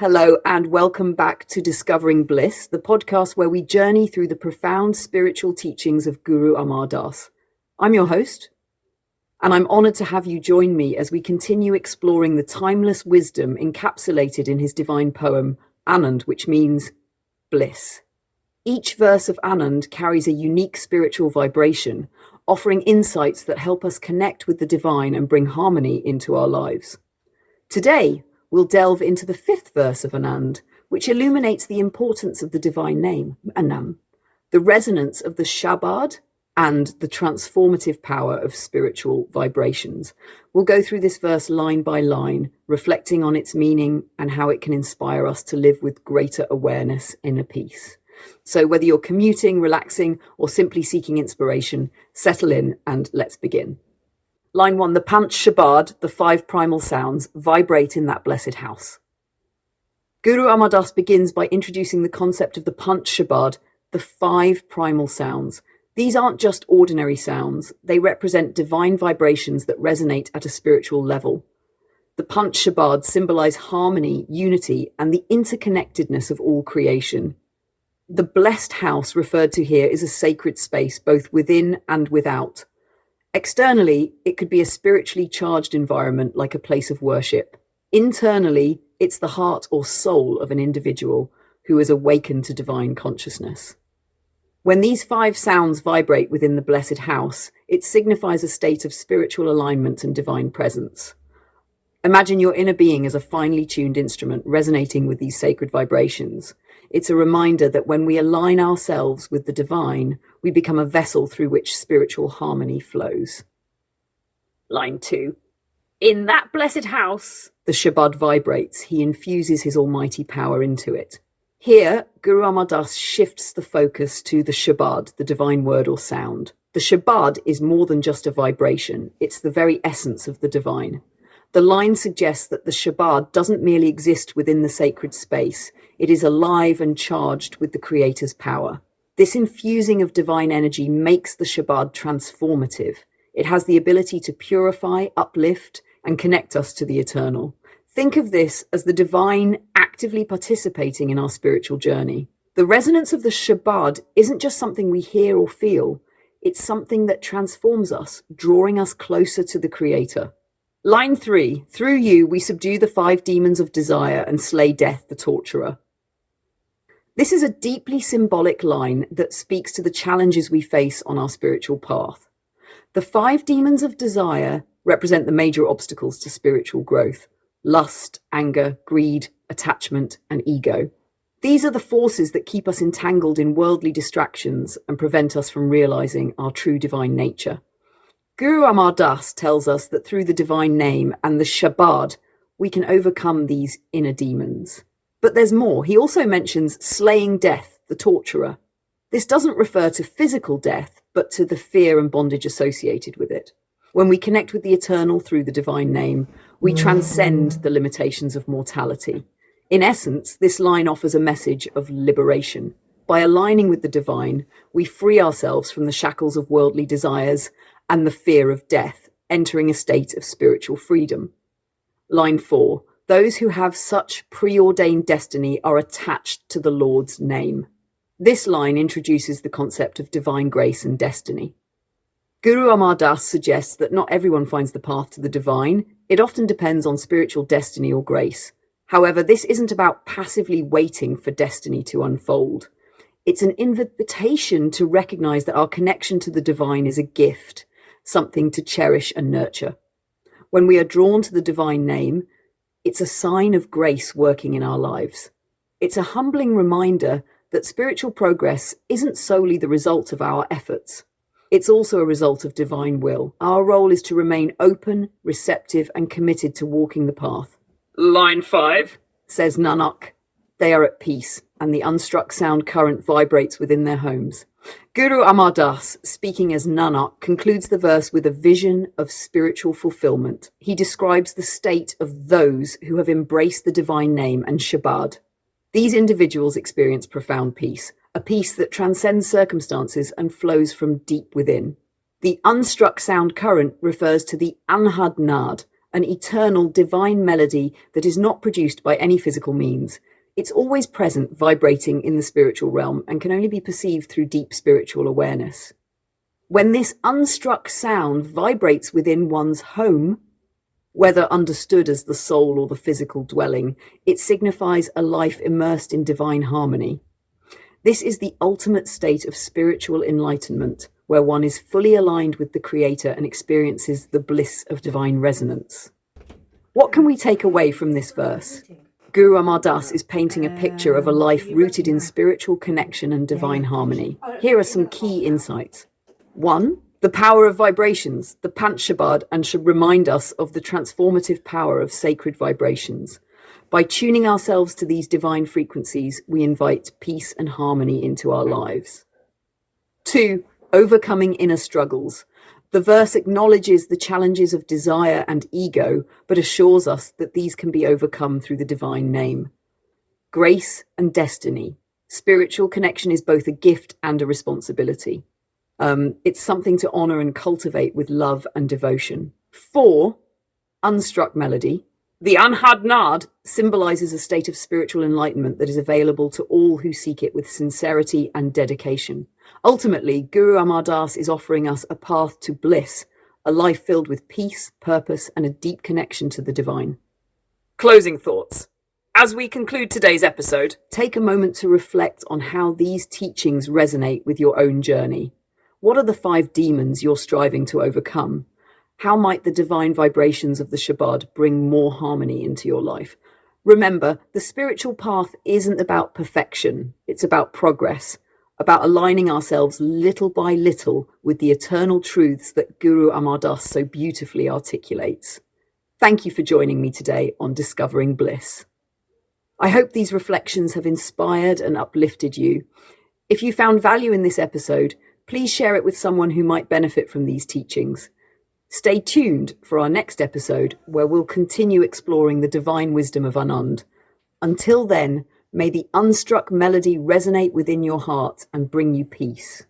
Hello, and welcome back to Discovering Bliss, the podcast where we journey through the profound spiritual teachings of Guru Amar Das. I'm your host, and I'm honored to have you join me as we continue exploring the timeless wisdom encapsulated in his divine poem, Anand, which means bliss. Each verse of Anand carries a unique spiritual vibration, offering insights that help us connect with the divine and bring harmony into our lives. Today, we'll delve into the fifth verse of Anand, which illuminates the importance of the divine name, Anam, the resonance of the Shabad, and the transformative power of spiritual vibrations. We'll go through this verse line by line, reflecting on its meaning and how it can inspire us to live with greater awareness inner peace. So whether you're commuting, relaxing, or simply seeking inspiration, settle in and let's begin. Line 1, the Panch Shabad, the 5 primal sounds, vibrate in that blessed house. Guru Amar Das begins by introducing the concept of the Panch Shabad, the 5 primal sounds. These aren't just ordinary sounds, they represent divine vibrations that resonate at a spiritual level. The Panch Shabad symbolize harmony, unity, and the interconnectedness of all creation. The blessed house referred to here is a sacred space, both within and without. Externally, it could be a spiritually charged environment like a place of worship. Internally, it's the heart or soul of an individual who has awakened to divine consciousness. When these 5 sounds vibrate within the blessed house, it signifies a state of spiritual alignment and divine presence. Imagine your inner being as a finely tuned instrument resonating with these sacred vibrations. It's a reminder that when we align ourselves with the divine, we become a vessel through which spiritual harmony flows. Line 2. In that blessed house, the Shabad vibrates. He infuses his almighty power into it. Here, Guru Amar Das shifts the focus to the Shabad, the divine word or sound. The Shabad is more than just a vibration. It's the very essence of the divine. The line suggests that the Shabad doesn't merely exist within the sacred space. It is alive and charged with the Creator's power. This infusing of divine energy makes the Shabad transformative. It has the ability to purify, uplift, and connect us to the eternal. Think of this as the divine actively participating in our spiritual journey. The resonance of the Shabad isn't just something we hear or feel. It's something that transforms us, drawing us closer to the Creator. Line 3. Through you, we subdue the 5 demons of desire and slay death, the torturer. This is a deeply symbolic line that speaks to the challenges we face on our spiritual path. The 5 demons of desire represent the major obstacles to spiritual growth: lust, anger, greed, attachment, and ego. These are the forces that keep us entangled in worldly distractions and prevent us from realizing our true divine nature. Guru Amar Das tells us that through the divine name and the Shabad, we can overcome these inner demons. But there's more. He also mentions slaying death, the torturer. This doesn't refer to physical death, but to the fear and bondage associated with it. When we connect with the eternal through the divine name, we transcend the limitations of mortality. In essence, this line offers a message of liberation. By aligning with the divine, we free ourselves from the shackles of worldly desires and the fear of death, entering a state of spiritual freedom. Line 4. Those who have such preordained destiny are attached to the Lord's name. This line introduces the concept of divine grace and destiny. Guru Amar Das suggests that not everyone finds the path to the divine. It often depends on spiritual destiny or grace. However, this isn't about passively waiting for destiny to unfold. It's an invitation to recognize that our connection to the divine is a gift, something to cherish and nurture. When we are drawn to the divine name, it's a sign of grace working in our lives. It's a humbling reminder that spiritual progress isn't solely the result of our efforts. It's also a result of divine will. Our role is to remain open, receptive, and committed to walking the path. Line 5, says Nanak, they are at peace, and the unstruck sound current vibrates within their homes. Guru Amar Das, speaking as Nanak, concludes the verse with a vision of spiritual fulfillment. He describes the state of those who have embraced the divine name and Shabad. These individuals experience profound peace, a peace that transcends circumstances and flows from deep within. The unstruck sound current refers to the Anhad Nad, an eternal divine melody that is not produced by any physical means. It's always present, vibrating in the spiritual realm, and can only be perceived through deep spiritual awareness. When this unstruck sound vibrates within one's home, whether understood as the soul or the physical dwelling, it signifies a life immersed in divine harmony. This is the ultimate state of spiritual enlightenment, where one is fully aligned with the Creator and experiences the bliss of divine resonance. What can we take away from this verse? Guru Amar Das is painting a picture of a life rooted in spiritual connection and divine harmony. Here are some key insights. 1. The power of vibrations. The Panch Shabad and should remind us of the transformative power of sacred vibrations. By tuning ourselves to these divine frequencies, we invite peace and harmony into our lives. 2. Overcoming inner struggles. The verse acknowledges the challenges of desire and ego, but assures us that these can be overcome through the divine name. Grace and destiny. Spiritual connection is both a gift and a responsibility. It's something to honor and cultivate with love and devotion. 4. Unstruck melody. The Anhad Nad symbolizes a state of spiritual enlightenment that is available to all who seek it with sincerity and dedication. Ultimately, Guru Amar Das is offering us a path to bliss, a life filled with peace, purpose, and a deep connection to the divine. Closing thoughts. As we conclude today's episode, take a moment to reflect on how these teachings resonate with your own journey. What are the 5 demons you're striving to overcome? How might the divine vibrations of the Shabad bring more harmony into your life? Remember, the spiritual path isn't about perfection. It's about progress, about aligning ourselves little by little with the eternal truths that Guru Amar Das so beautifully articulates. Thank you for joining me today on Discovering Bliss. I hope these reflections have inspired and uplifted you. If you found value in this episode, please share it with someone who might benefit from these teachings. Stay tuned for our next episode, where we'll continue exploring the divine wisdom of Anand. Until then, may the unstruck melody resonate within your heart and bring you peace.